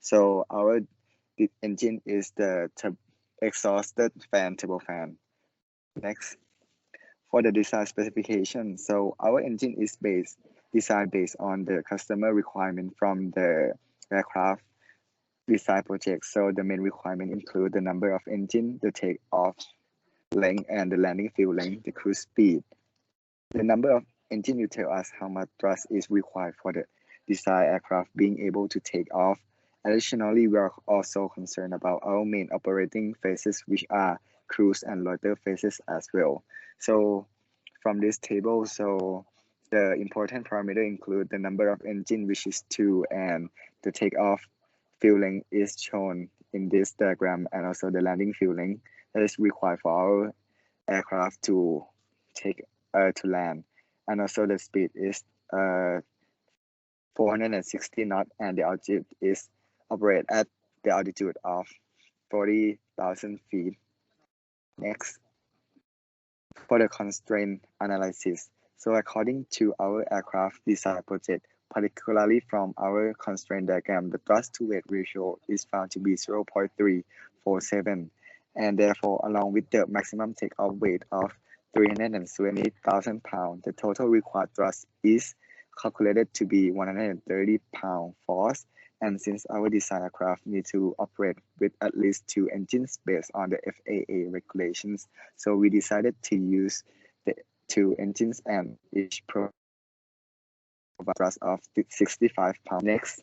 So the engine is the exhausted fan turbofan. Next, for the design specification, so our engine is designed based on the customer requirement from the aircraft design project. So the main requirement include the number of engine, the takeoff length, and the landing field length, the cruise speed. The number of engine will tell us how much thrust is required for the desired aircraft being able to take off. Additionally, we are also concerned about our main operating phases, which are cruise and loiter phases as well. So from this table, so the important parameter include the number of engine, which is 2, and the takeoff fuel length is shown in this diagram, and also the landing fuel length that is required for our aircraft to take to land. And also the speed is 460 knot, and the altitude is operate at the altitude of 40,000 feet. Next, for the constraint analysis. So according to our aircraft design project, particularly from our constraint diagram, the thrust to weight ratio is found to be 0.347, and therefore along with the maximum takeoff weight of 370,000 pounds, the total required thrust is calculated to be 130 pound force. And since our design aircraft need to operate with at least 2 engines based on the FAA regulations, so we decided to use the 2 engines and each provide thrust of 65 pounds. Next,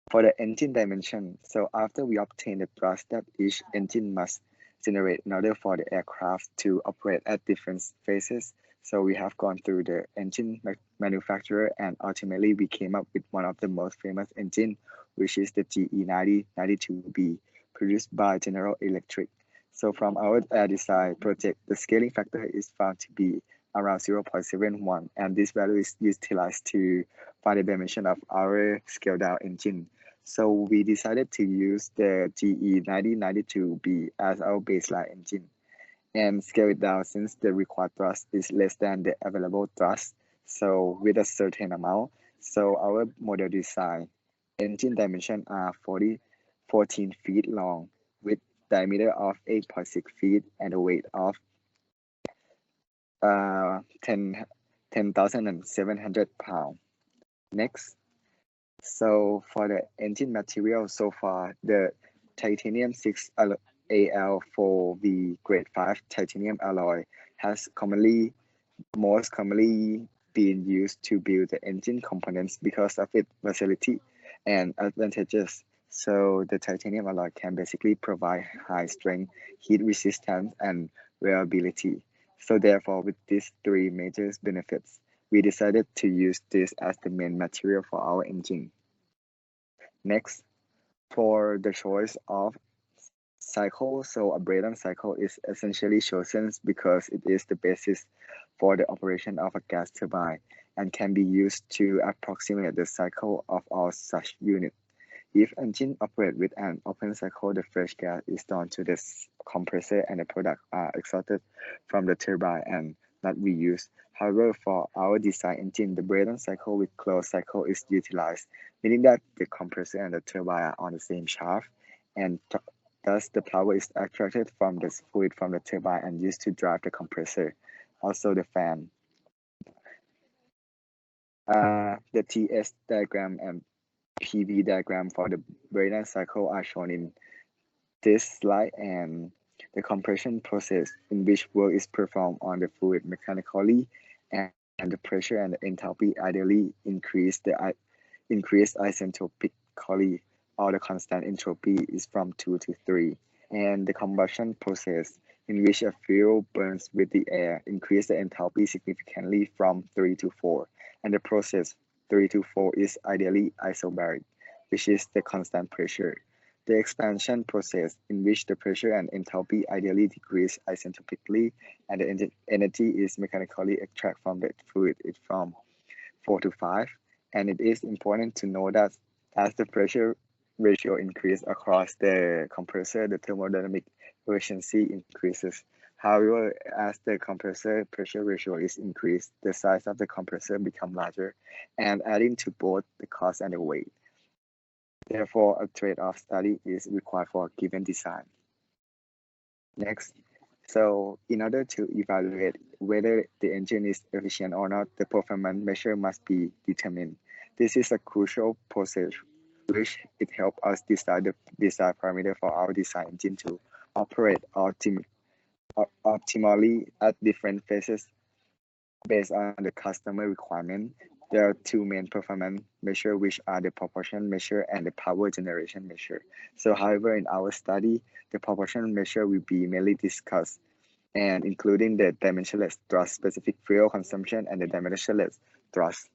for the engine dimension, so after we obtain the thrust that each engine must generate in order for the aircraft to operate at different phases, so we have gone through the engine manufacturer, and ultimately we came up with one of the most famous engine, which is the GE9092B, produced by General Electric. So from our air design project, the scaling factor is found to be around 0.71, and this value is utilized to find the dimension of our scaled down engine. So we decided to use the GE9092B as our baseline engine and scale it down since the required thrust is less than the available thrust, so with a certain amount. So our model design engine dimension are 14 feet long with diameter of 8.6 feet and a weight of 10,700 pounds. Next, so for the engine material, so far the titanium 6 AL4V grade 5 titanium alloy has most commonly been used to build the engine components because of its versatility and advantages. So the titanium alloy can basically provide high strength, heat resistance, and reliability. So therefore, with these 3 major benefits, we decided to use this as the main material for our engine. Next, for the choice of cycle, so a Brayton cycle is essentially chosen because it is the basis for the operation of a gas turbine and can be used to approximate the cycle of all such units. If engine operate with an open cycle, the fresh gas is done to the compressor and the product are extracted from the turbine and not reused. However, for our design engine, the Brayton cycle with closed cycle is utilized, meaning that the compressor and the turbine are on the same shaft, and thus the power is extracted from the fluid from the turbine and used to drive the compressor, also the fan. The TS diagram and PV diagram for the Brayton cycle are shown in this slide, and the compression process in which work is performed on the fluid mechanically, and the pressure and the enthalpy ideally increase isentopically, or the constant entropy is from 2 to 3. And the combustion process in which a fuel burns with the air increase the enthalpy significantly from 3 to 4. And the process 3 to 4 is ideally isobaric, which is the constant pressure. The expansion process in which the pressure and enthalpy ideally decrease isentopically, and the energy is mechanically extracted from the fluid is from 4 to 5. And it is important to know that as the pressure ratio increases across the compressor, the thermodynamic efficiency increases. However, as the compressor pressure ratio is increased, the size of the compressor becomes larger and adding to both the cost and the weight. Therefore, a trade-off study is required for a given design. Next, so in order to evaluate whether the engine is efficient or not, the performance measure must be determined. This is a crucial process which it helps us decide the design parameter for our design engine to operate optimally at different phases based on the customer requirement. There are two main performance measures, which are the propulsion measure and the power generation measure. So however, in our study, the propulsion measure will be mainly discussed and including the dimensionless thrust specific fuel consumption and the dimensionless thrust.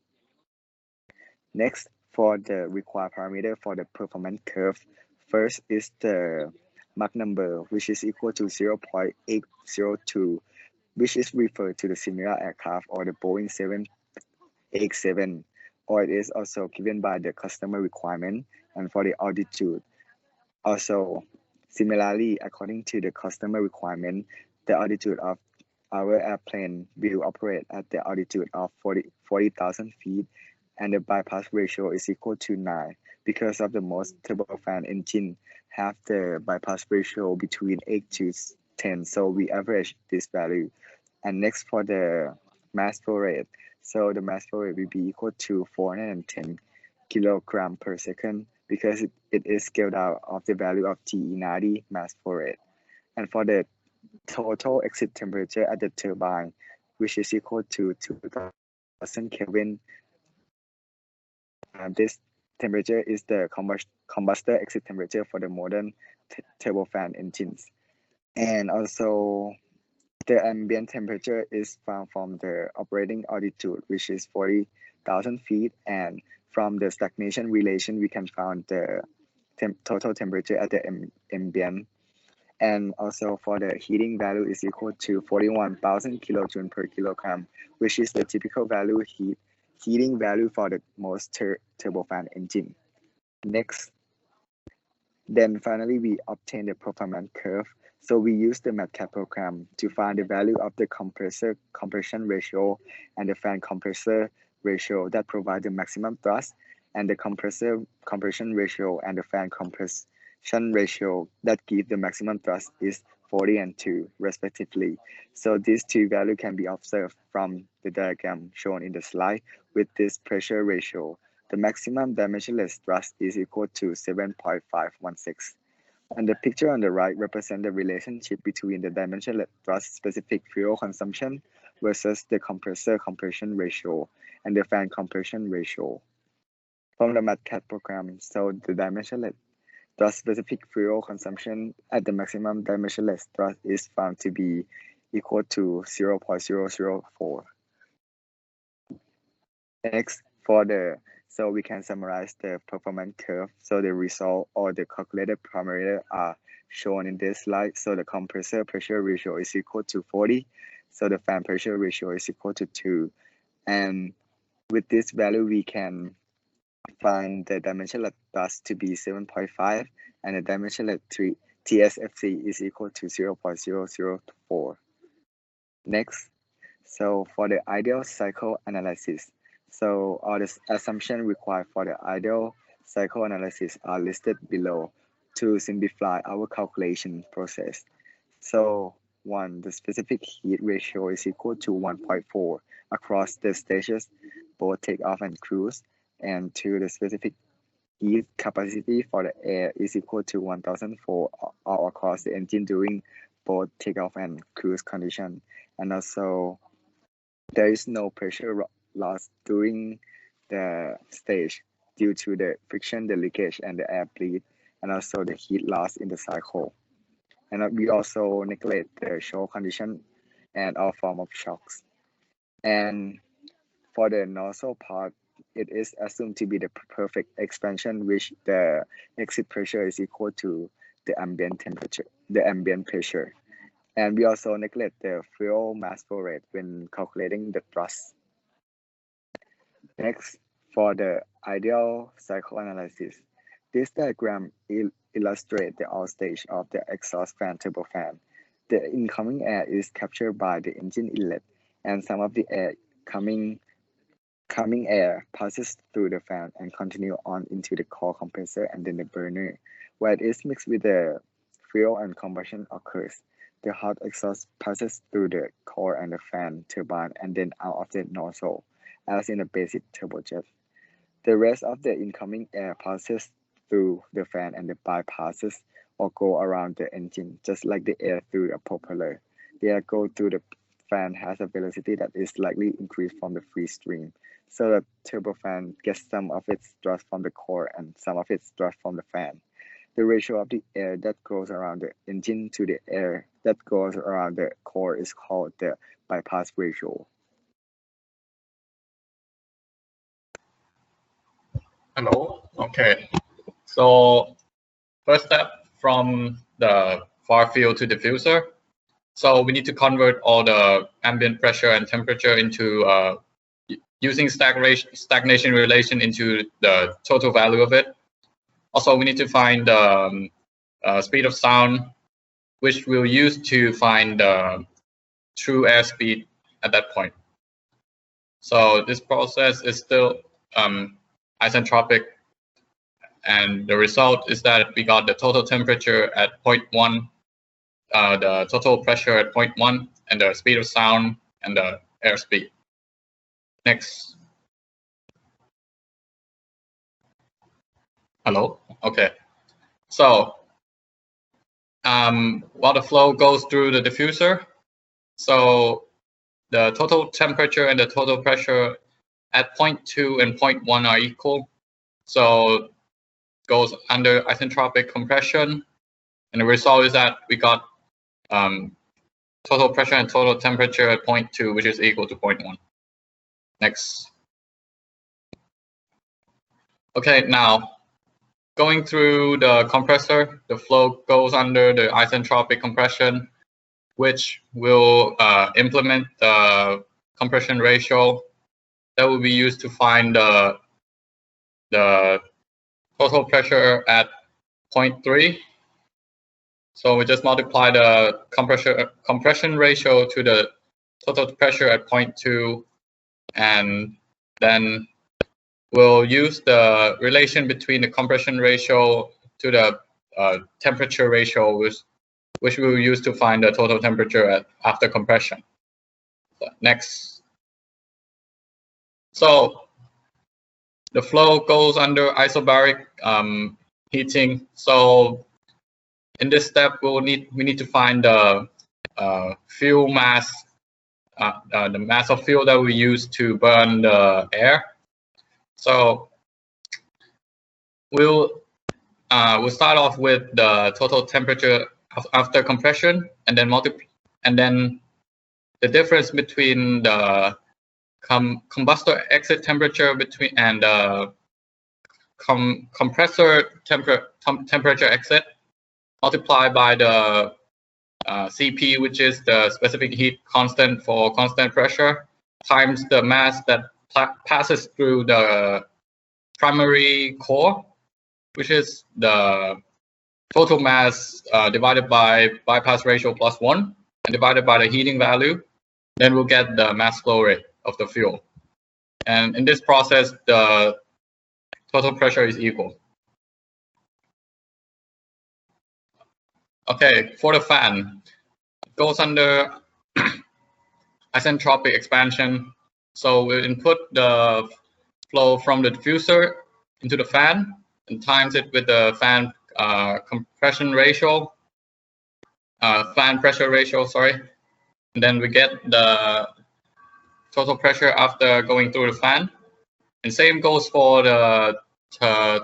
Next, for the required parameter for the performance curve, first is the Mach number, which is equal to 0.802, which is referred to the similar aircraft or the Boeing 787, or it is also given by the customer requirement. And for the altitude, also similarly, according to the customer requirement, the altitude of our airplane will operate at the altitude of 40,000 feet, and the bypass ratio is equal to 9 because of the most turbofan engine have the bypass ratio between 8 to 10, so we average this value. And next, for the mass flow rate, so the mass flow rate will be equal to 410 kilogram per second because it is scaled out of the value of TE90 mass flow rate. And for the total exit temperature at the turbine, which is equal to 2000 Kelvin, this temperature is the combustor exit temperature for the modern turbofan engines. And also, the ambient temperature is found from the operating altitude, which is 40,000 feet, and from the stagnation relation, we can find the total temperature at the ambient. And also for the heating value is equal to 41,000 kilojoule per kilogram, which is the typical value heating value for the most turbofan engine. Next, then finally we obtain the performance curve. So we use the MATLAB program to find the value of the compressor compression ratio and the fan compressor ratio that provide the maximum thrust, and the compressor compression ratio and the fan compression ratio that give the maximum thrust is 40 and 2 respectively. So these two values can be observed from the diagram shown in the slide. With this pressure ratio, the maximum dimensionless thrust is equal to 7.516. And the picture on the right represents the relationship between the dimensionless thrust specific fuel consumption versus the compressor compression ratio and the fan compression ratio. From the MATLAB program, so the dimensionless thrust specific fuel consumption at the maximum dimensionless thrust is found to be equal to 0.004. Next, so we can summarize the performance curve. So the result or the calculated parameter are shown in this slide. So the compressor pressure ratio is equal to 40. So the fan pressure ratio is equal to 2. And with this value, we can find the dimensionless thrust to be 7.5 and the dimensionless TSFC is equal to 0.004. Next, so for the ideal cycle analysis, so all the assumptions required for the ideal cycle analysis are listed below to simplify our calculation process. So 1, the specific heat ratio is equal to 1.4 across the stages, both takeoff and cruise. And 2, the specific heat capacity for the air is equal to 1004 all across the engine during both takeoff and cruise condition. And also, there is no pressure loss during the stage due to the friction, the leakage, and the air bleed, and also the heat loss in the cycle. And we also neglect the shock condition and all form of shocks. And for the nozzle part, it is assumed to be the perfect expansion, which the exit pressure is equal to the ambient temperature, the ambient pressure. And we also neglect the fuel mass flow rate when calculating the thrust. Next, for the ideal cycle analysis, this diagram illustrates the outstage of the exhaust fan turbofan. The incoming air is captured by the engine inlet, and some of the air coming incoming air passes through the fan and continue on into the core compressor and then the burner, where it is mixed with the fuel and combustion occurs. The hot exhaust passes through the core and the fan turbine and then out of the nozzle, as in a basic turbojet. The rest of the incoming air passes through the fan and the bypasses or go around the engine, just like the air through a propeller. The air go through the fan has a velocity that is slightly increased from the free stream. So the turbofan gets some of its thrust from the core and some of its thrust from the fan. The ratio of the air that goes around the engine to the air that goes around the core is called the bypass ratio. Hello. Okay. So first step from the far field to diffuser. So we need to convert all the ambient pressure and temperature into using stagnation relation into the total value of it. Also, we need to find the speed of sound, which we'll use to find the true airspeed at that point. So this process is still isentropic, and the result is that we got the total temperature at 0.1, the total pressure at 0.1, and the speed of sound and the airspeed. Next. Hello. Okay. So while the flow goes through the diffuser, so the total temperature and the total pressure at 0.2 and 0.1 are equal. So goes under isentropic compression, and the result is that we got total pressure and total temperature at 0.2, which is equal to 0.1. Next. Okay, now going through the compressor, the flow goes under the isentropic compression, which will implement the compression ratio that will be used to find the total pressure at 0.3. So we just multiply the compression ratio to the total pressure at 0.2, and then we'll use the relation between the compression ratio to the temperature ratio, which we will use to find the total temperature after compression. So next. So the flow goes under isobaric heating. So in this step, we need to find the fuel mass, the mass of fuel that we use to burn the air. So we'll start off with the total temperature after compression, and then the difference between the combustor exit temperature and compressor temperature exit, multiplied by the Cp, which is the specific heat constant for constant pressure, times the mass that passes through the primary core, which is the total mass divided by bypass ratio plus 1 and divided by the heating value. Then we'll get the mass flow rate of the fuel. And in this process, the total pressure is equal. Okay, for the fan, it goes under isentropic expansion. So we'll input the flow from the diffuser into the fan and times it with the fan compression ratio, fan pressure ratio, sorry. And then we get the total pressure after going through the fan. And same goes for the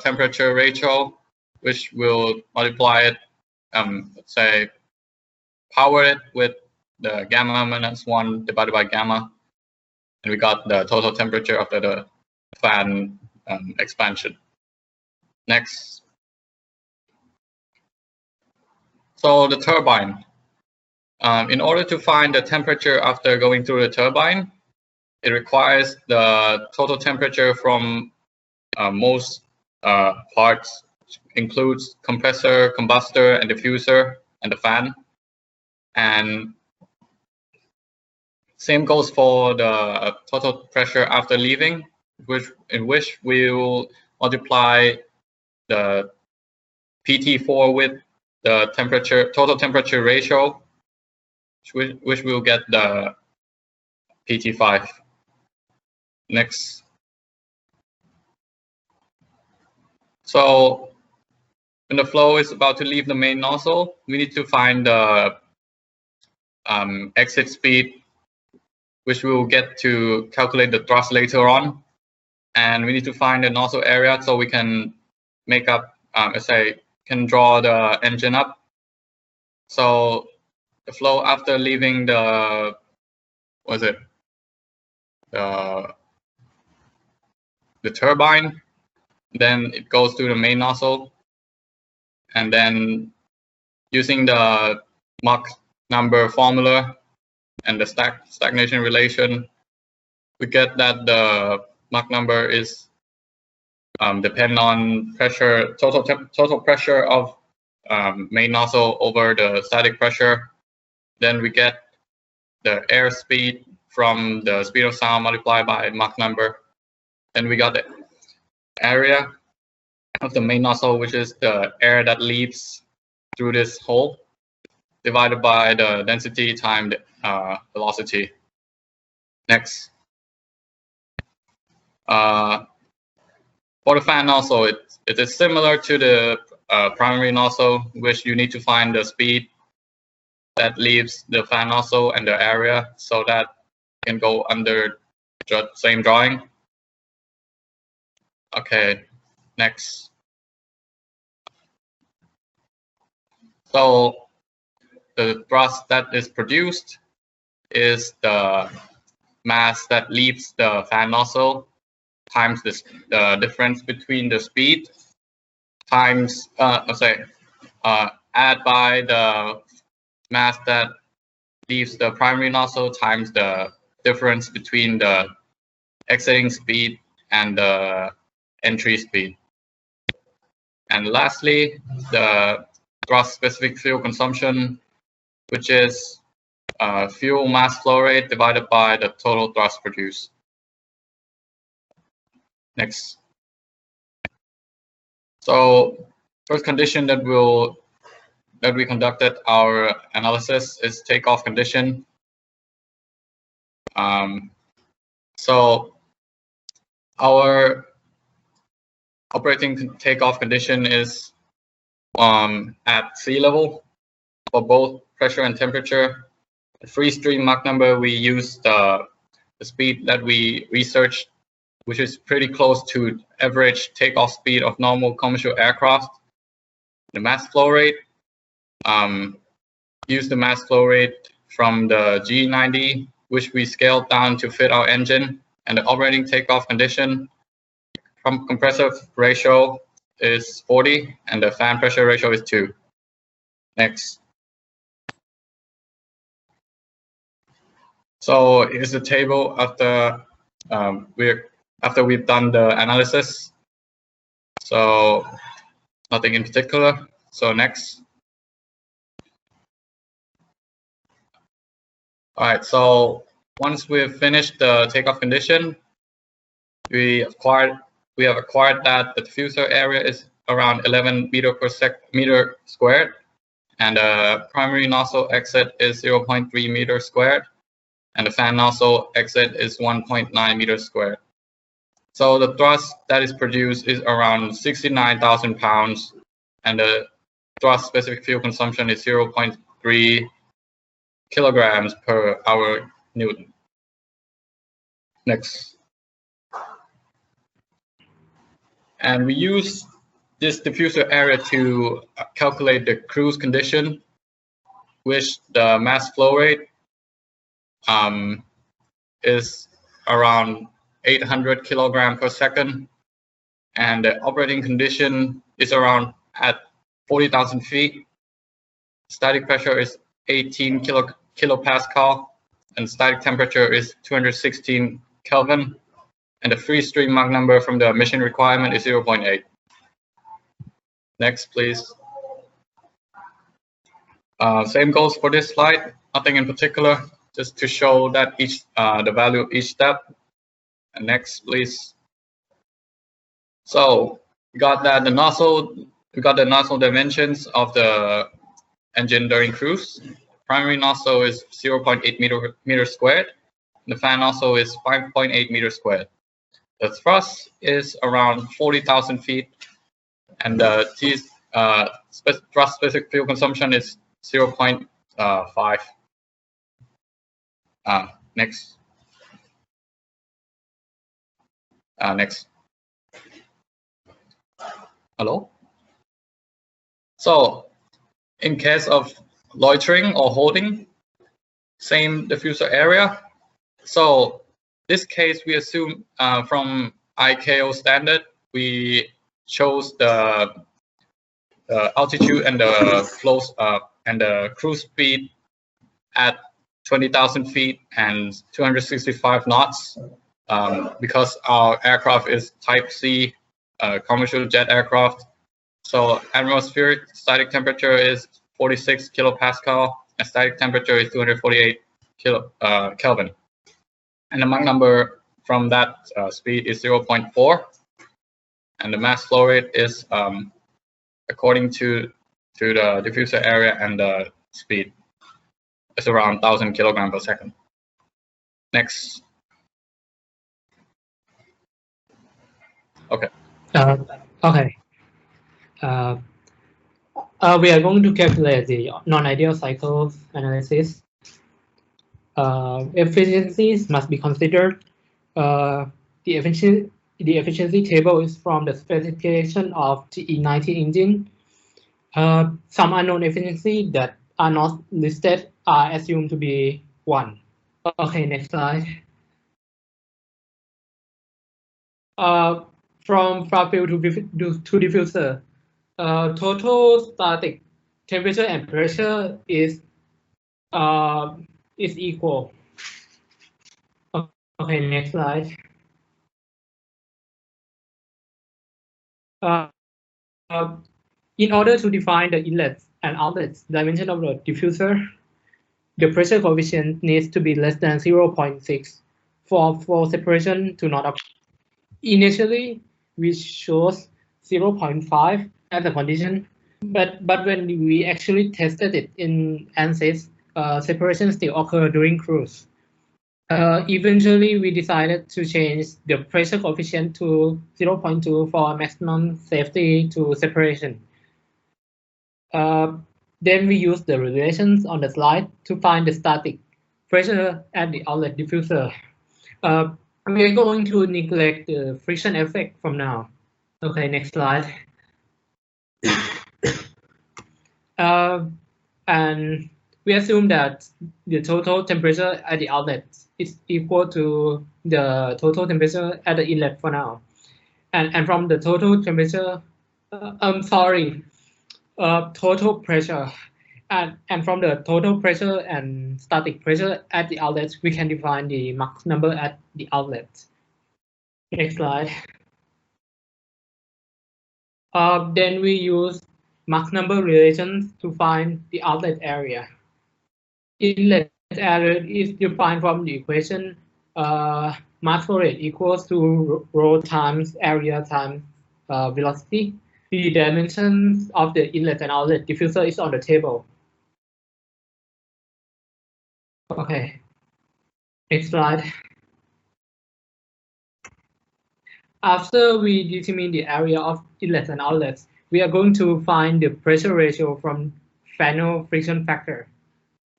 temperature ratio, which will multiply it, let's say, power it with the gamma minus 1 divided by gamma. And we got the total temperature after the fan expansion. Next. So the turbine. In order to find the temperature after going through the turbine, it requires the total temperature from most parts, which includes compressor, combustor, and diffuser, and the fan. And same goes for the total pressure after leaving. in which we will multiply the PT4 with the total temperature ratio, which will get the PT5. Next. So when the flow is about to leave the main nozzle, we need to find the exit speed, which we will get to calculate the thrust later on. And we need to find the nozzle area so we can make up, can draw the engine up. So the flow after leaving the, the turbine, then it goes to the main nozzle, and then using the Mach number formula and the stagnation relation, we get that the Mach number is depend on pressure, total pressure of main nozzle over the static pressure. Then we get the air speed from the speed of sound multiplied by Mach number. Then we got the area of the main nozzle, which is the air that leaves through this hole, divided by the density times velocity. Next. For the fan nozzle, it is similar to the primary nozzle, which you need to find the speed that leaves the fan nozzle and the area, so that can go under the same drawing. Okay, next. So the thrust that is produced is the mass that leaves the fan nozzle times the difference between the speed times add by the mass that leaves the primary nozzle times the difference between the exiting speed and the entry speed. And lastly, the thrust specific fuel consumption, which is fuel mass flow rate divided by the total thrust produced. Next. So first condition that we conducted our analysis is takeoff condition. So our operating takeoff condition is at sea level for both pressure and temperature. The free stream Mach number, we use the speed that we researched, which is pretty close to average takeoff speed of normal commercial aircraft. The mass flow rate, use the mass flow rate from the G90, which we scaled down to fit our engine, and the operating takeoff condition from compressor ratio is 40 and the fan pressure ratio is 2. Next. So here's the table after we've done the analysis. So nothing in particular. So next. All right, so once we've finished the takeoff condition, we have acquired that the diffuser area is around 11 meter squared, and the primary nozzle exit is 0.3 meters squared, and the fan nozzle exit is 1.9 meters squared. So the thrust that is produced is around 69,000 pounds, and the thrust specific fuel consumption is 0.3 kilograms per hour Newton. Next. And we use this diffuser area to calculate the cruise condition, which the mass flow rate is around 800 kilograms per second, and the operating condition is around at 40,000 feet. Static pressure is 18 kilopascal, and static temperature is 216 Kelvin, and the free stream Mach number from the mission requirement is 0.8. Next, please. Same goes for this slide. Nothing in particular, just to show that the value of each step. And next, please. So we got that the nozzle dimensions of the engine during cruise. Primary nozzle is 0.8 meter squared. The fan nozzle is 5.8 meters squared. The thrust is around 40,000 feet, and the thrust specific fuel consumption is 0.5. Next. Next. Hello? So, in case of loitering or holding, same diffuser area. So, this case we assume from ICAO standard, we chose the altitude and the flow and the cruise speed at 20,000 feet and 265 knots because our aircraft is Type C commercial jet aircraft. So atmospheric static temperature is 46 kilopascal and static temperature is 248 Kelvin. And the Mach number from that speed is 0.4. And the mass flow rate is according to the diffuser area and the speed. It's around 1,000 kilograms per second. Next. Okay. Okay. We are going to calculate the non-ideal cycle analysis. Efficiencies must be considered. The efficiency table is from the specification of TE90 engine. Some unknown efficiency that are not listed are assumed to be 1. Okay, next slide. From field to diffuser, total static temperature and pressure is equal. Okay, next slide. In order to define the inlets and outlets dimension of the diffuser, the pressure coefficient needs to be less than 0.6 for separation to not occur. Initially, we chose 0.5 as a condition, but when we actually tested it in ANSYS, separation still occur during cruise. Eventually, we decided to change the pressure coefficient to 0.2 for maximum safety to separation. Then we use the relations on the slide to find the static pressure at the outlet diffuser. We are going to neglect the friction effect from now. Okay, next slide. And we assume that the total temperature at the outlet is equal to the total temperature at the inlet for now. And from the total temperature, total pressure. And from the total pressure and static pressure at the outlet, we can define the Mach number at the outlet. Next slide. Then we use Mach number relations to find the outlet area. Inlet area is defined from the equation mass flow rate equals to rho times area times velocity. The dimensions of the inlet and outlet diffuser is on the table. Okay, next slide. After we determine the area of inlets and outlets, we are going to find the pressure ratio from Fano friction factor.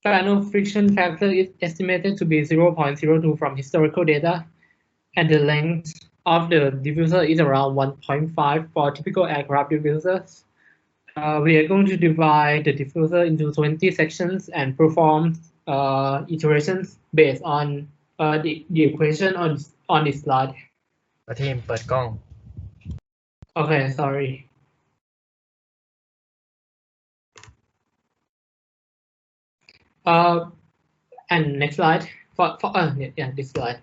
Fano friction factor is estimated to be 0.02 from historical data, and the length of the diffuser is around 1.5 for typical aircraft diffusers. We are going to divide the diffuser into 20 sections and perform iterations based on the equation on this slide. ทีมเปิดกล้อง Okay, sorry. And next slide. This slide.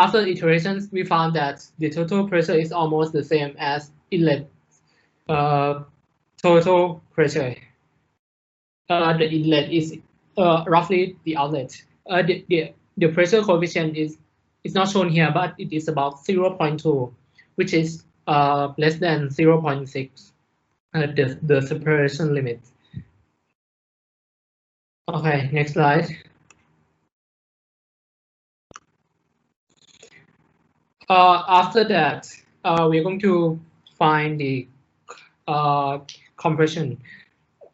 After iterations, we found that the total pressure is almost the same as inlet total pressure. The inlet is roughly the outlet. The pressure coefficient is not shown here, but it is about 0.2. which is less than 0.6, the separation limit. Okay, next slide. After that, we're going to find the compression.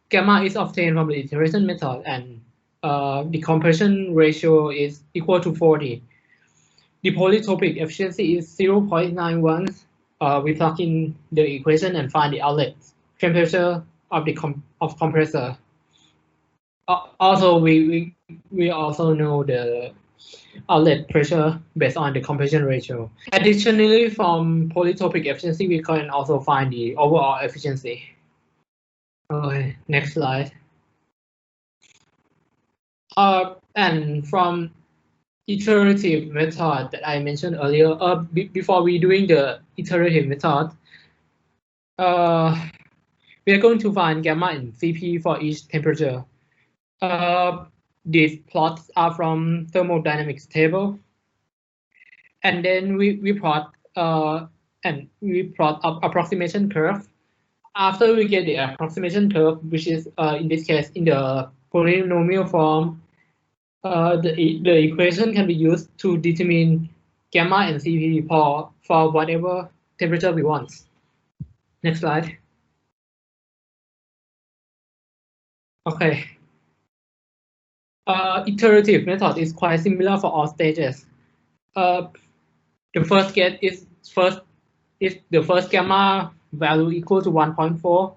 Gamma is obtained from the iteration method, and the compression ratio is equal to 40. The polytropic efficiency is 0.91. We plug in the equation and find the outlet temperature of the compressor. Also, we also know the outlet pressure based on the compression ratio. Additionally, from polytropic efficiency, we can also find the overall efficiency. Okay, next slide. And from iterative method that I mentioned earlier, before we doing the iterative method, we are going to find gamma and Cp for each temperature. These plots are from thermodynamics table, and then we plot approximation curve. After we get the approximation curve, which is in this case in the polynomial form, the equation can be used to determine gamma and Cp for whatever temperature we want. Next slide. Okay. Iterative method is quite similar for all stages. The first get is the first gamma value equal to 1.4,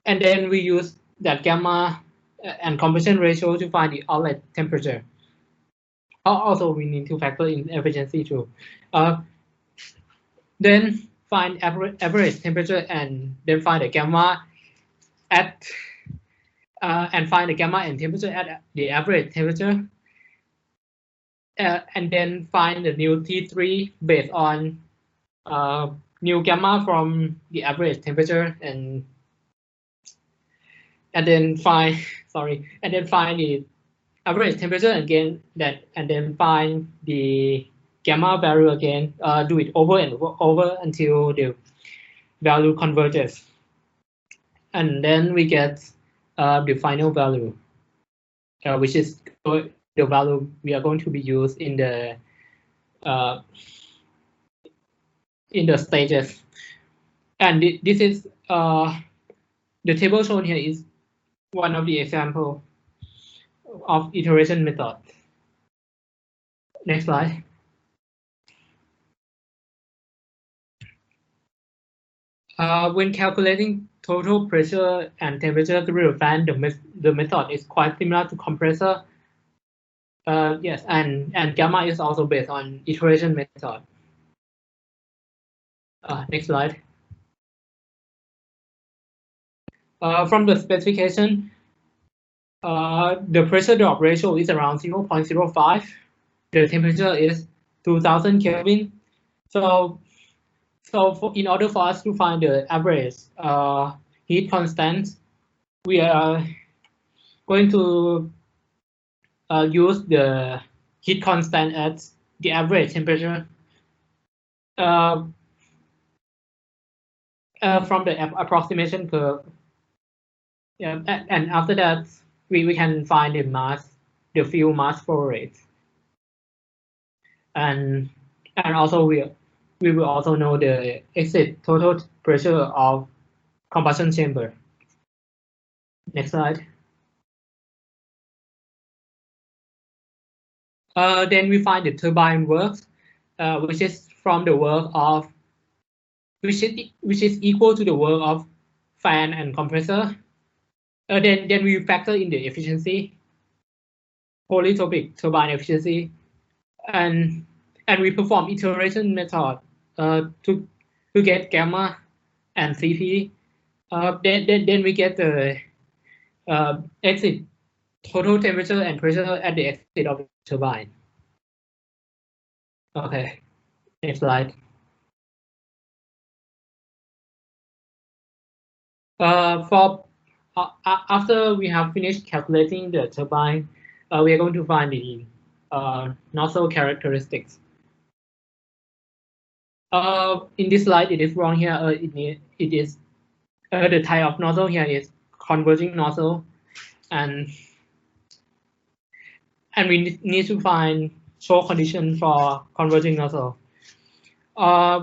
and then we use that gamma and compression ratio to find the outlet temperature. Also, we need to factor in efficiency too. Then find average temperature, and then find the gamma at and find the gamma and temperature at the average temperature, and then find the new T3 based on new gamma from the average temperature, and then find the average temperature again, and then find the gamma value again. Do it over and over until the value converges, and then we get the final value, which is the value we are going to be used in the stages. And this is the table shown here is one of the example of iteration method. Next slide. When calculating total pressure and temperature through the fan, the method is quite similar to compressor. Yes, and gamma is also based on iteration method. Next slide. From the specification, the pressure drop ratio is around 0.05. The temperature is 2000 Kelvin. So in order for us to find the average heat constant, we are going to use the heat constant at the average temperature from the approximation curve. Yeah, and after that, we can find the mass, the fuel mass flow rate, and also we will also know the exit total pressure of combustion chamber. Next slide. Then we find the turbine work, which is from the work of which is equal to the work of fan and compressor. Then we factor in the efficiency, polytropic turbine efficiency, and we perform iteration method to get gamma and Cp. Then we get the exit total temperature and pressure at the exit of the turbine. Okay, next slide. After we have finished calculating the turbine, we are going to find the nozzle characteristics. In this slide, it is wrong here. It is the type of nozzle here is converging nozzle, and we need to find choke condition for converging nozzle.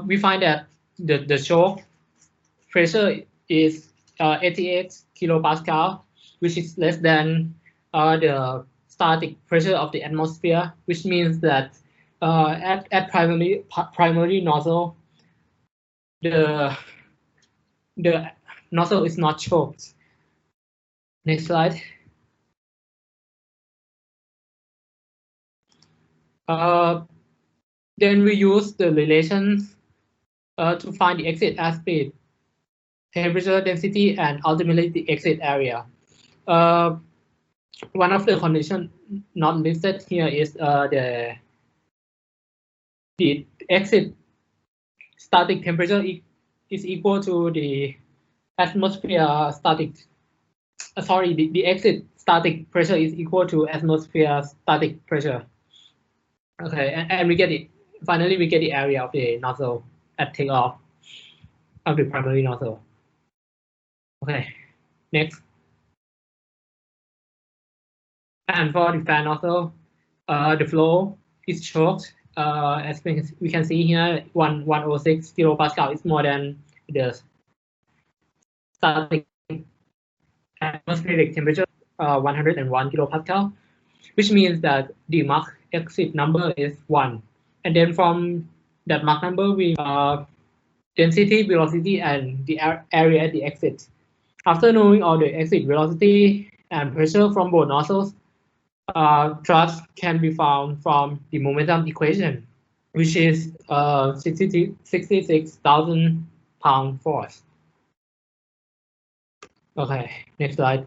We find that the choke pressure is 88 kilopascal, which is less than the static pressure of the atmosphere, which means that at primary nozzle, the nozzle is not choked. Next slide. Then we use the relations to find the exit airspeed, temperature, density, and ultimately the exit area. One of the conditions not listed here is the exit static temperature is equal to the atmosphere static. Sorry, the exit static pressure is equal to atmosphere static pressure. Okay, and we get it. Finally, we get the area of the nozzle at takeoff of the primary nozzle. Okay, next. And for the fan nozzle, the flow is choked. As we can see here, 106 kilopascal is more than the static atmospheric temperature, 101 kilopascal, which means that the Mach exit number is 1. And then from that Mach number, we density, velocity, and the area at the exit. After knowing all the exit velocity and pressure from both nozzles, thrust can be found from the momentum equation, which is 66,000 pound force. Okay, next slide.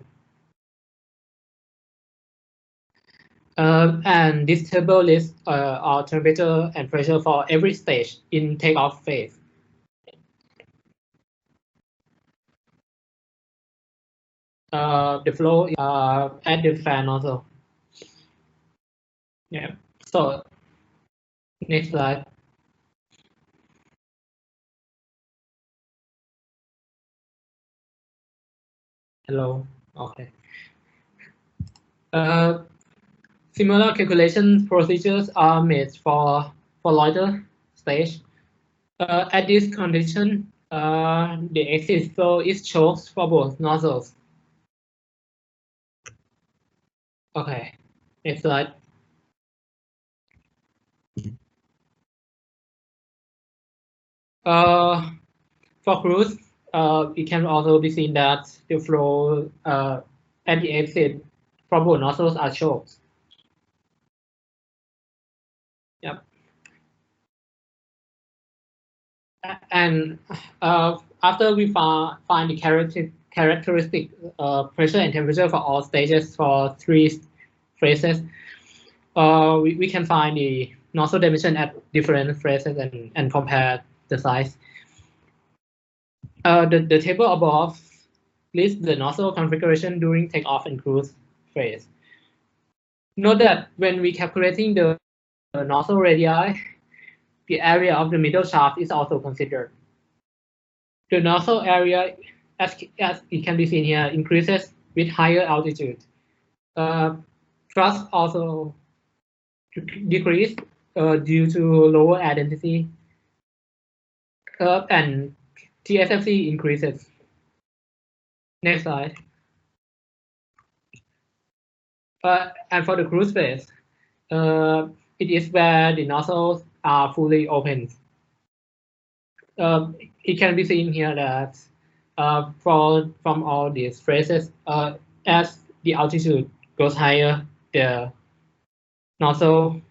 And this table lists our temperature and pressure for every stage in takeoff phase. The flow at the fan nozzle. Yeah. So next slide. Hello. Okay. Similar calculation procedures are made for loiter stage. At this condition, the exit flow is choked for both nozzles. Okay, next slide. For cruise, it can also be seen that the flow at the exit from both nozzles are choked. Yep. And after we find the characteristic pressure and temperature for all stages for 3 phases, we can find the nozzle dimension at different phases and compare the size. The table above lists the nozzle configuration during takeoff and cruise phase. Note that when we calculating the nozzle radii, the area of the middle shaft is also considered. The nozzle area, as it can be seen here, increases with higher altitude. Thrust also decrease due to lower air density, and TSFC increases. Next slide. And for the cruise phase, it is where the nozzles are fully open. It can be seen here that from all these phases, as the altitude goes higher, the nozzle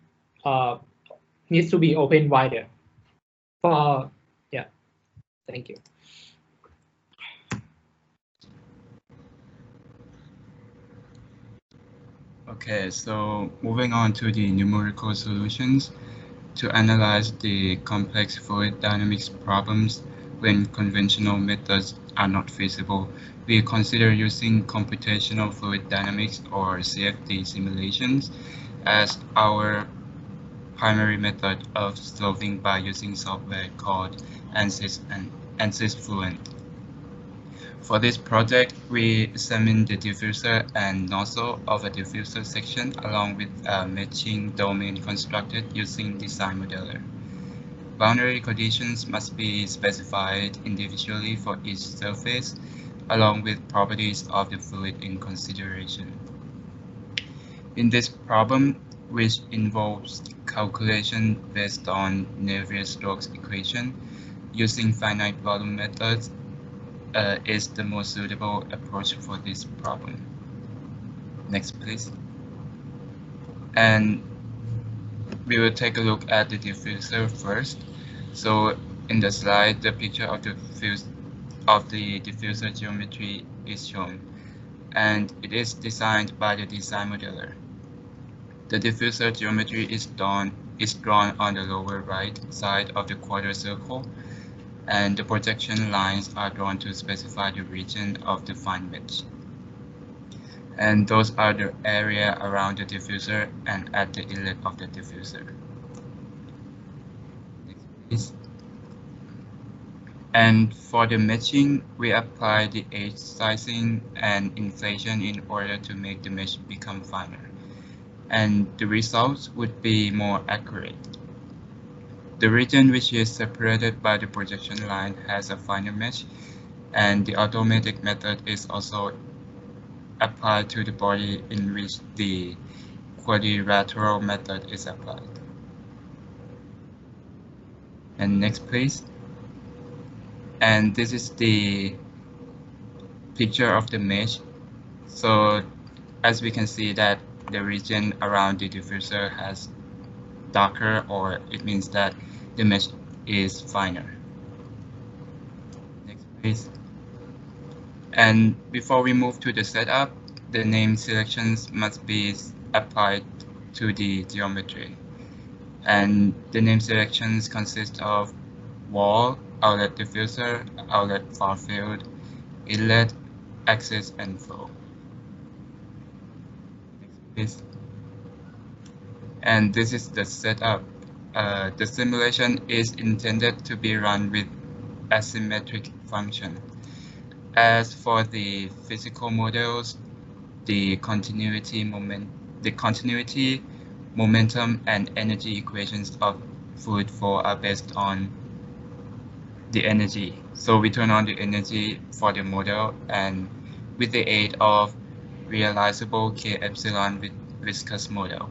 needs to be opened wider. Thank you. Okay, so moving on to the numerical solutions to analyze the complex fluid dynamics problems when conventional methods are not feasible, we consider using computational fluid dynamics or CFD simulations as our primary method of solving by using software called ANSYS and ANSYS Fluent. For this project, we examined the diffuser and nozzle of a diffuser section along with a matching domain constructed using design modeler. Boundary conditions must be specified individually for each surface, along with properties of the fluid in consideration. In this problem, which involves calculation based on Navier-Stokes equation, using finite volume methods is the most suitable approach for this problem. Next, please. And we will take a look at the diffuser first. So in the slide, the picture of the diffuser geometry is shown, and it is designed by the design modeler. The diffuser geometry is drawn on the lower right side of the quarter circle, and the projection lines are drawn to specify the region of the fine mesh. And those are the area around the diffuser and at the inlet of the diffuser. Next, please. And for the matching, we apply the edge sizing and inflation in order to make the mesh become finer, and the results would be more accurate. The region which is separated by the projection line has a finer mesh, and the automatic method is also applied to the body in which the quadrilateral method is applied. And next, please. And this is the picture of the mesh. So as we can see that the region around the diffuser has darker, or it means that the mesh is finer. Next, please. And before we move to the setup, the name selections must be applied to the geometry. And the name selections consist of wall, outlet diffuser, outlet far field, inlet, axis, and flow. Next, please. And this is the setup. The simulation is intended to be run with asymmetric function. As for the physical models, the continuity, momentum, and energy equations of fluid flow are based on the energy. So we turn on the energy for the model, and with the aid of realizable K epsilon with viscous model.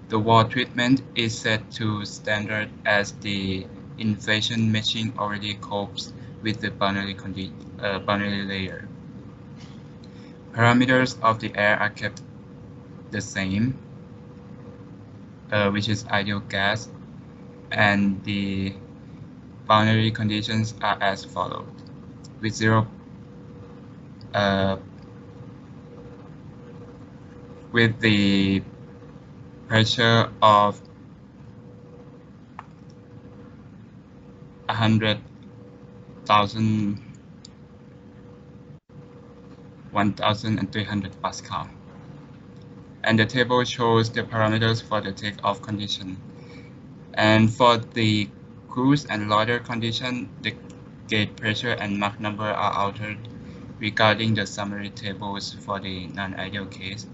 The wall treatment is set to standard as the inflation matching already copes with the boundary layer. Parameters of the air are kept the same, which is ideal gas, and the boundary conditions are as follows: with with the pressure of 1,300 Pascal. And the table shows the parameters for the takeoff condition. And for the cruise and loiter condition, the gate pressure and Mach number are altered regarding the summary tables for the non-ideal case,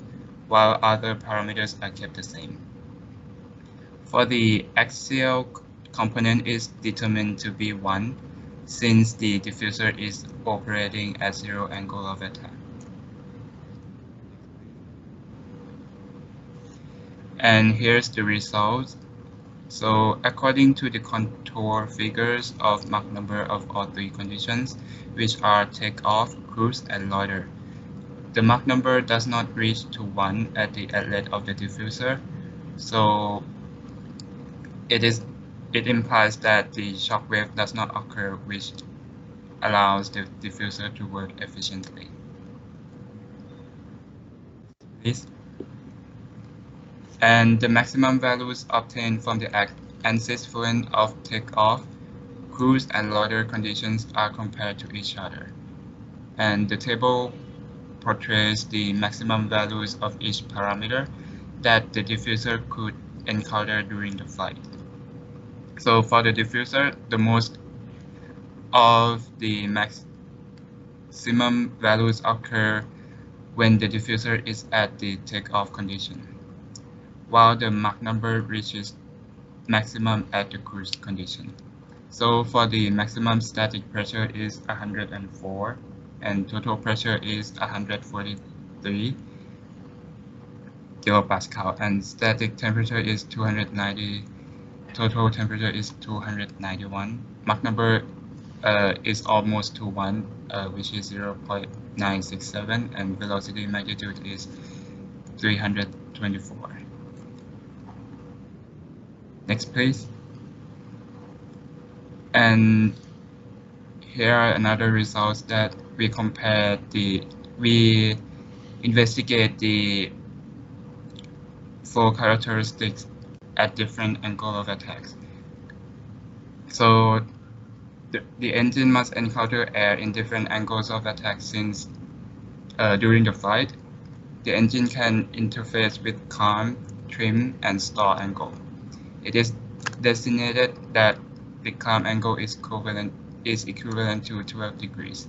while other parameters are kept the same. For the axial component is determined to be 1, since the diffuser is operating at 0 angle of attack. And here's the results. So according to the contour figures of Mach number of all three conditions, which are takeoff, cruise, and loiter, the Mach number does not reach to 1 at the outlet of the diffuser. So it implies that the shock wave does not occur, which allows the diffuser to work efficiently. Please. And the maximum values obtained from the ANSYS Fluent of takeoff, cruise, and loiter conditions are compared to each other. And the table portrays the maximum values of each parameter that the diffuser could encountered during the flight. So for the diffuser, the most of the maximum values occur when the diffuser is at the takeoff condition, while the Mach number reaches maximum at the cruise condition. So for the maximum static pressure is 104 and total pressure is 143 kilopascal, and static temperature is 290, total temperature is 291. Mach number is almost to 1, which is 0.967, and velocity magnitude is 324. Next, please. And here are another results that we investigate the flow characteristics at different angle of attacks. So the engine must encounter air in different angles of attack since during the flight, the engine can interface with calm, trim, and stall angle. It is designated that the calm angle is equivalent to 12 degrees.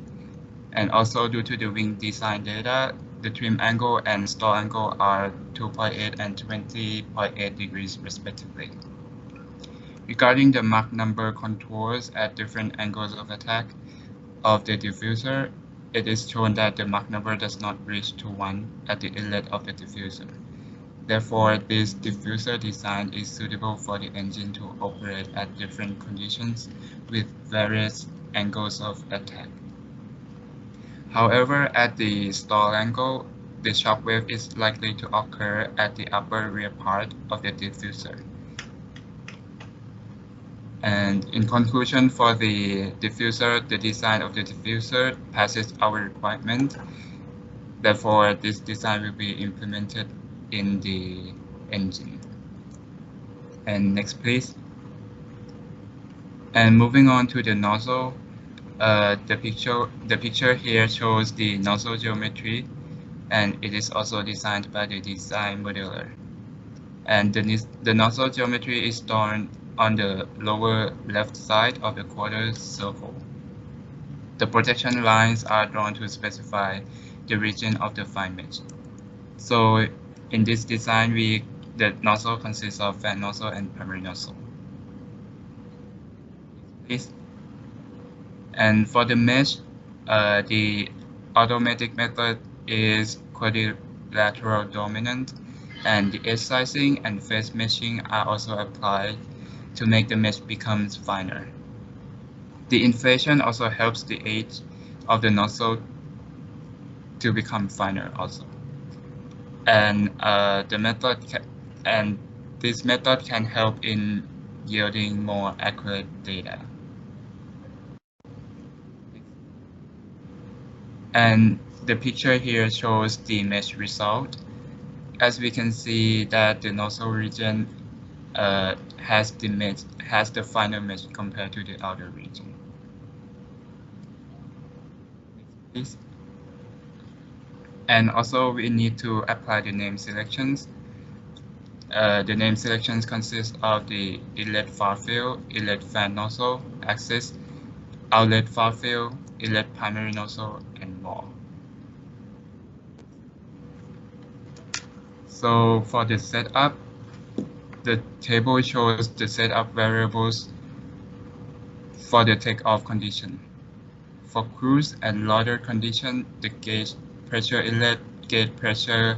And also due to the wing design data, the trim angle and stall angle are 2.8 and 20.8 degrees respectively. Regarding the Mach number contours at different angles of attack of the diffuser, it is shown that the Mach number does not reach to 1 at the inlet of the diffuser. Therefore, this diffuser design is suitable for the engine to operate at different conditions with various angles of attack. However, at the stall angle, the shock wave is likely to occur at the upper rear part of the diffuser. And in conclusion, for the diffuser, the design of the diffuser passes our requirement. Therefore, this design will be implemented in the engine. And next, please. And moving on to the nozzle, the picture here shows the nozzle geometry, and it is also designed by the design modeler. And the nozzle geometry is drawn on the lower left side of the quarter circle. The projection lines are drawn to specify the region of the fine mesh. So in this design, the nozzle consists of fan nozzle and primary nozzle. Please. And for the mesh, the automatic method is quadrilateral dominant, and the edge sizing and face meshing are also applied to make the mesh becomes finer. The inflation also helps the edge of the nozzle to become finer also. And this method can help in yielding more accurate data. And the picture here shows the mesh result. As we can see that the nozzle region has the finer mesh compared to the outer region. Please. And also we need to apply the name selections. The name selections consist of the inlet far field, inlet fan nozzle, axis, outlet far field, inlet primary nozzle, and more. So for the setup, the table shows the setup variables for the takeoff condition. For cruise and loader condition, the gauge pressure inlet, gauge pressure,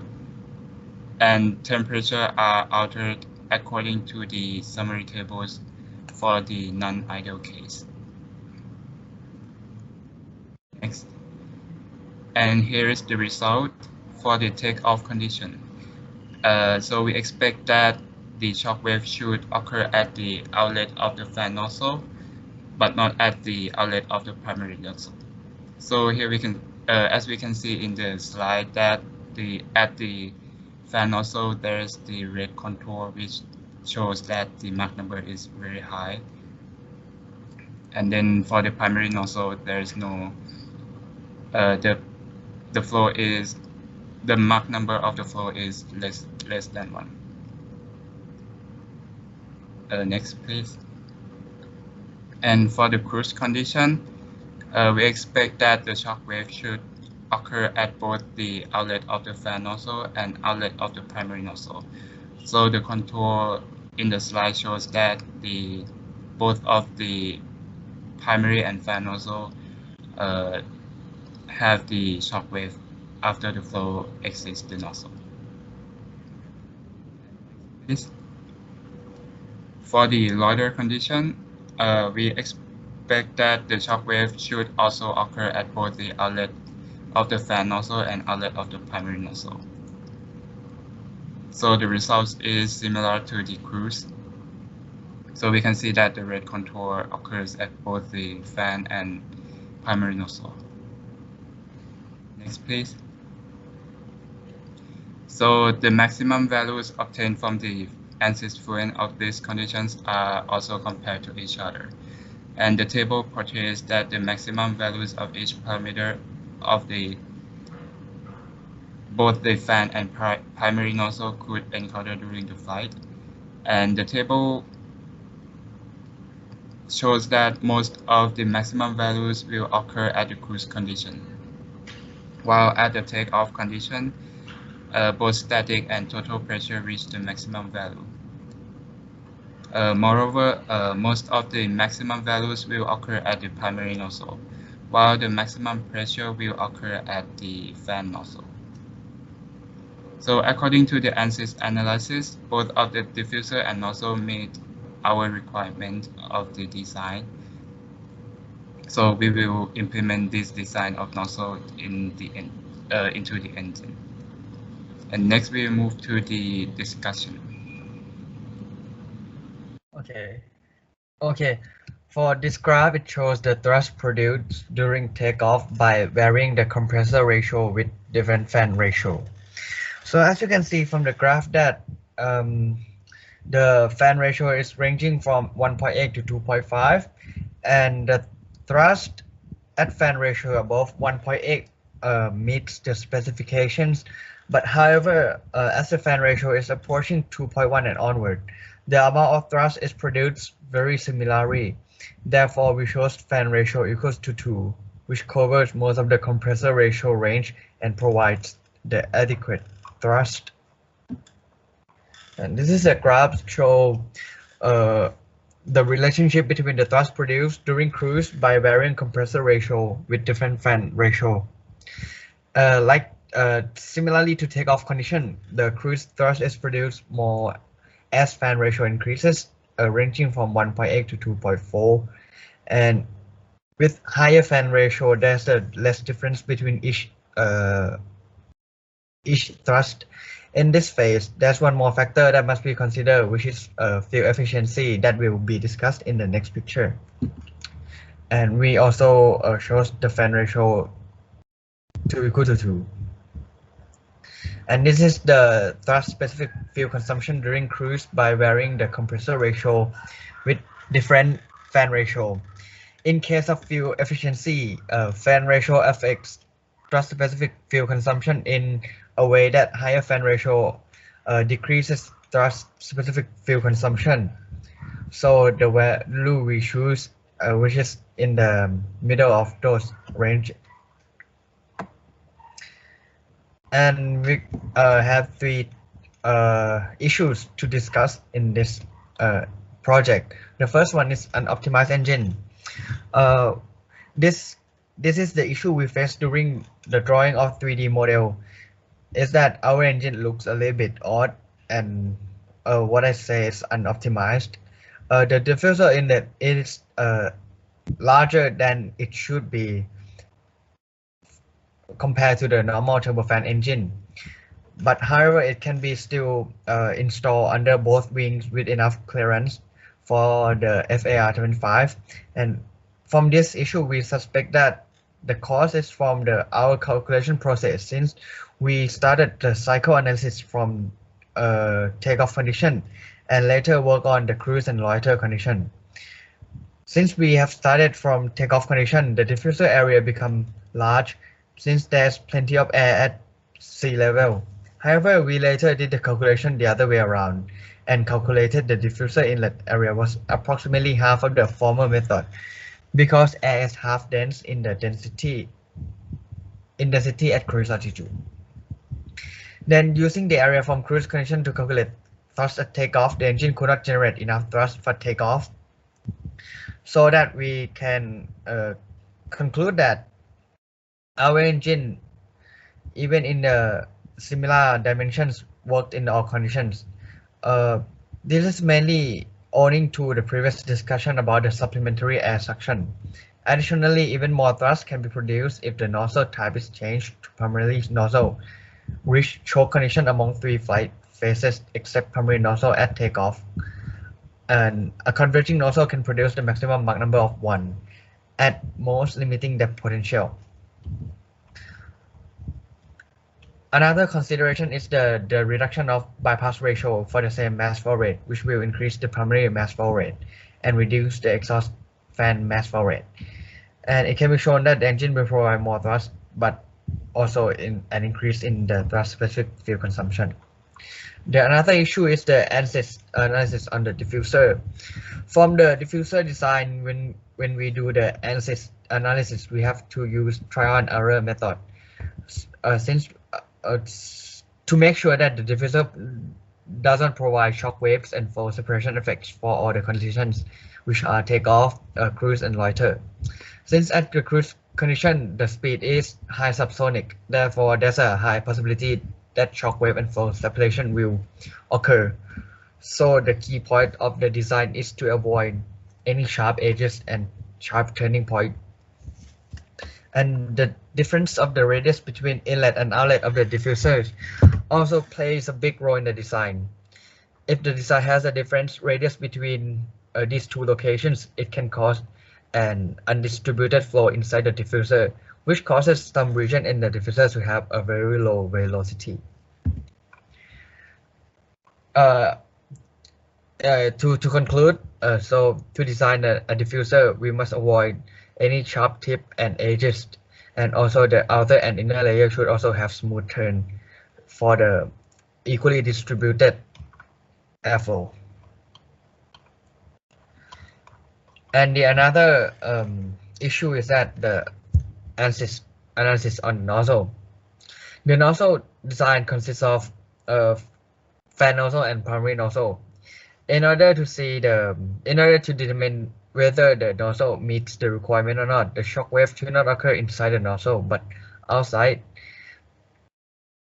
and temperature are altered according to the summary tables for the non-ideal case. Next. And here is the result for the takeoff condition. So we expect that the shock wave should occur at the outlet of the fan nozzle, but not at the outlet of the primary nozzle. So here we can, as we can see in the slide, that at the fan nozzle there's the red contour, which shows that the Mach number is very high. And then for the primary nozzle, there's no the flow is the Mach number of the flow is less than 1. Next, please. And for the cruise condition, we expect that the shock wave should occur at both the outlet of the fan nozzle and outlet of the primary nozzle. So the contour in the slide shows that both of the primary and fan nozzle have the shock wave after the flow exits the nozzle. For the loiter condition, we expect that the shock wave should also occur at both the outlet of the fan nozzle and outlet of the primary nozzle. So the result is similar to the cruise. So we can see that the red contour occurs at both the fan and primary nozzle. Next, please. So the maximum values obtained from the ANSYS fluent of these conditions are also compared to each other. And the table portrays that the maximum values of each parameter of both the fan and primary nozzle could encounter during the flight. And the table shows that most of the maximum values will occur at the cruise condition, while at the takeoff condition, both static and total pressure reach the maximum value. Moreover, most of the maximum values will occur at the primary nozzle, while the maximum pressure will occur at the fan nozzle. So according to the ANSYS analysis, both of the diffuser and nozzle meet our requirement of the design. So we will implement this design of nozzle into the engine. And next we move to the discussion. Okay. For this graph, it shows the thrust produced during takeoff by varying the compressor ratio with different fan ratio. So as you can see from the graph that the fan ratio is ranging from 1.8 to 2.5, and the thrust at fan ratio above 1.8 meets the specifications. But however, as the fan ratio is approaching 2.1 and onward, the amount of thrust is produced very similarly. Therefore, we chose fan ratio equals to 2, which covers most of the compressor ratio range and provides the adequate thrust. And this is a graph show the relationship between the thrust produced during cruise by varying compressor ratio with different fan ratio. Similarly to takeoff condition, the cruise thrust is produced more as fan ratio increases, ranging from 1.8 to 2.4, and with higher fan ratio, there's a less difference between each thrust. In this phase, there's one more factor that must be considered, which is fuel efficiency that will be discussed in the next picture. And we also shows the fan ratio to equal to 2. And this is the thrust-specific fuel consumption during cruise by varying the compressor ratio with different fan ratio. In case of fuel efficiency, fan ratio affects thrust-specific fuel consumption in a way that higher fan ratio decreases thrust-specific fuel consumption. So the value we choose, which is in the middle of those range. And we have 3 issues to discuss in this project. The first one is an optimized engine. This is the issue we faced during the drawing of 3D model, is that our engine looks a little bit odd, and what I say is unoptimized. The diffuser in it is larger than it should be compared to the normal turbofan engine, but however it can be still installed under both wings with enough clearance for the FAR25. And from this issue, we suspect that the cause is from our calculation process, since we started the cycle analysis from takeoff condition and later work on the cruise and loiter condition. Since we have started from takeoff condition, the diffuser area become large since there's plenty of air at sea level. However, we later did the calculation the other way around and calculated the diffuser inlet area was approximately half of the former method because air is half dense in the density at cruise altitude. Then using the area from cruise condition to calculate thrust at takeoff, the engine could not generate enough thrust for takeoff, so that we can conclude that our engine, even in the similar dimensions, worked in all conditions. This is mainly owing to the previous discussion about the supplementary air suction. Additionally, even more thrust can be produced if the nozzle type is changed to primarily nozzle, reach choke condition among 3 flight phases except primary nozzle at takeoff. And a converging nozzle can produce the maximum Mach number of 1, at most limiting the potential. Another consideration is the reduction of bypass ratio for the same mass flow rate, which will increase the primary mass flow rate and reduce the exhaust fan mass flow rate. And it can be shown that the engine will provide more thrust, but also an increase in the thrust-specific fuel consumption. The another issue is the analysis on the diffuser. From the diffuser design, when we do the analysis, we have to use trial and error method. To make sure that the diffuser doesn't provide shock waves and flow separation effects for all the conditions, which are takeoff, cruise, and loiter. Since at the cruise condition, the speed is high subsonic, therefore there's a high possibility that shock wave and flow separation will occur. So the key point of the design is to avoid any sharp edges and sharp turning point. And the difference of the radius between inlet and outlet of the diffusers also plays a big role in the design. If the design has a different radius between these two locations, it can cause an undistributed flow inside the diffuser, which causes some region in the diffuser to have a very low velocity. To conclude, so to design a diffuser, we must avoid any sharp tip and edges, and also the outer and inner layer should also have smooth turn for the equally distributed airflow. And the another issue is that the analysis on nozzle. The nozzle design consists of fan nozzle and primary nozzle. In order to determine whether the nozzle meets the requirement or not, the shock wave should not occur inside the nozzle, but outside.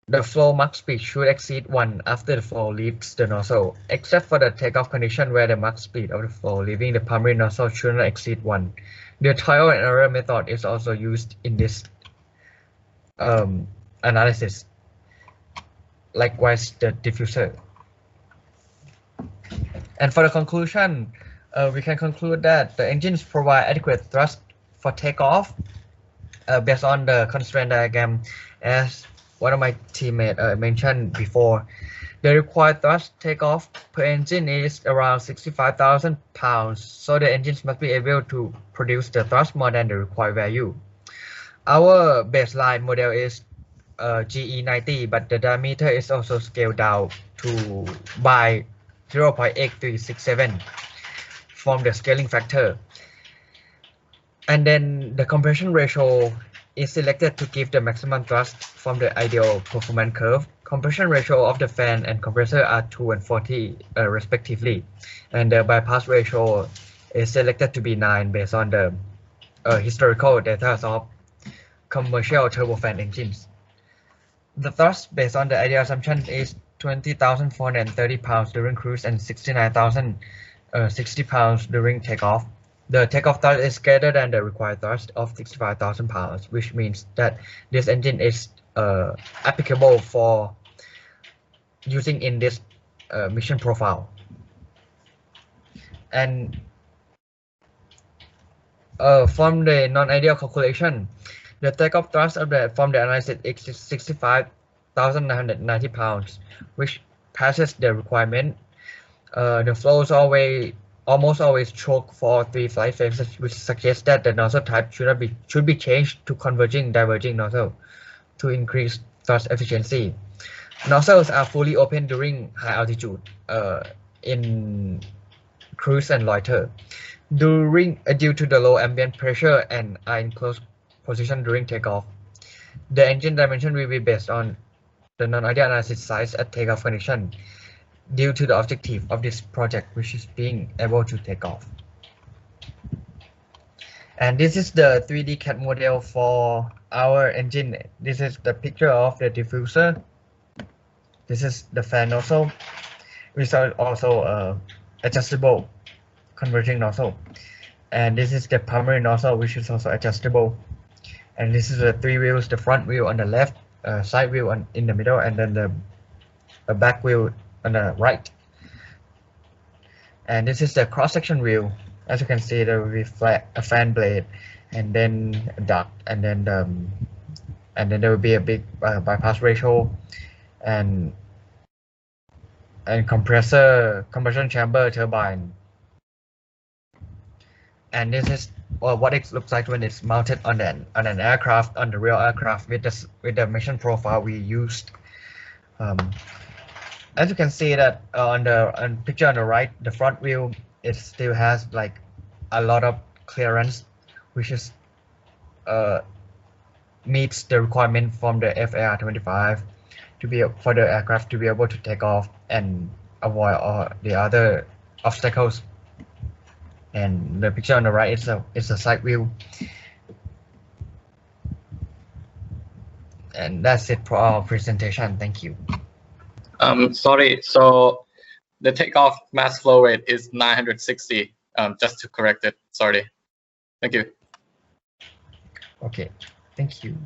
The flow Mach speed should exceed 1 after the flow leaves the nozzle, except for the takeoff condition where the Mach speed of the flow leaving the primary nozzle should not exceed 1. The trial and error method is also used in this analysis. Likewise, the diffuser. And for the conclusion, we can conclude that the engines provide adequate thrust for takeoff based on the constraint diagram, as one of my teammates mentioned before. The required thrust takeoff per engine is around 65,000 pounds, so the engines must be able to produce the thrust more than the required value. Our baseline model is GE90, but the diameter is also scaled down by 0.8367 from the scaling factor. And then the compression ratio is selected to give the maximum thrust from the ideal performance curve. Compression ratio of the fan and compressor are 2 and 40 respectively. And the bypass ratio is selected to be 9 based on the historical data of commercial turbofan engines. The thrust based on the ideal assumption is 20,430 pounds during cruise and 69,060 pounds during takeoff. The takeoff thrust is greater than the required thrust of 65,000 pounds, which means that this engine is applicable for using in this mission profile. And from the non-ideal calculation, the takeoff thrust from the analysis is 65,990 pounds, which passes the requirement. The flow is almost always choke for 3 flight phases, which suggests that the nozzle type should be changed to converging diverging nozzle to increase thrust efficiency. Nozzles are fully open during high altitude in cruise and loiter. Due to the low ambient pressure and are in close position during takeoff. The engine dimension will be based on the non-ideal analysis size at takeoff condition due to the objective of this project, which is being able to take off. And this is the 3D CAD model for our engine. This is the picture of the diffuser. This is the fan nozzle, which is also adjustable converging nozzle. And this is the primary nozzle, which is also adjustable. And this is the three wheels, the front wheel on the left, side wheel in the middle, and then the back wheel on the right. And this is the cross-section view. As you can see, there will be a fan blade, and then a duct, and then there will be a big bypass ratio, and compressor, combustion chamber, turbine. And this is what it looks like when it's mounted on an aircraft, on the real aircraft, with the mission profile we used. As you can see that on the picture on the right, the front wheel, it still has like a lot of clearance, which is meets the requirement from the FAR-25 for the aircraft to be able to take off and avoid all the other obstacles. And the picture on the right is a side view. And that's it for our presentation. Thank you. Sorry, so the takeoff mass flow rate is 960. Just to correct it. Sorry. Thank you. Okay. Thank you.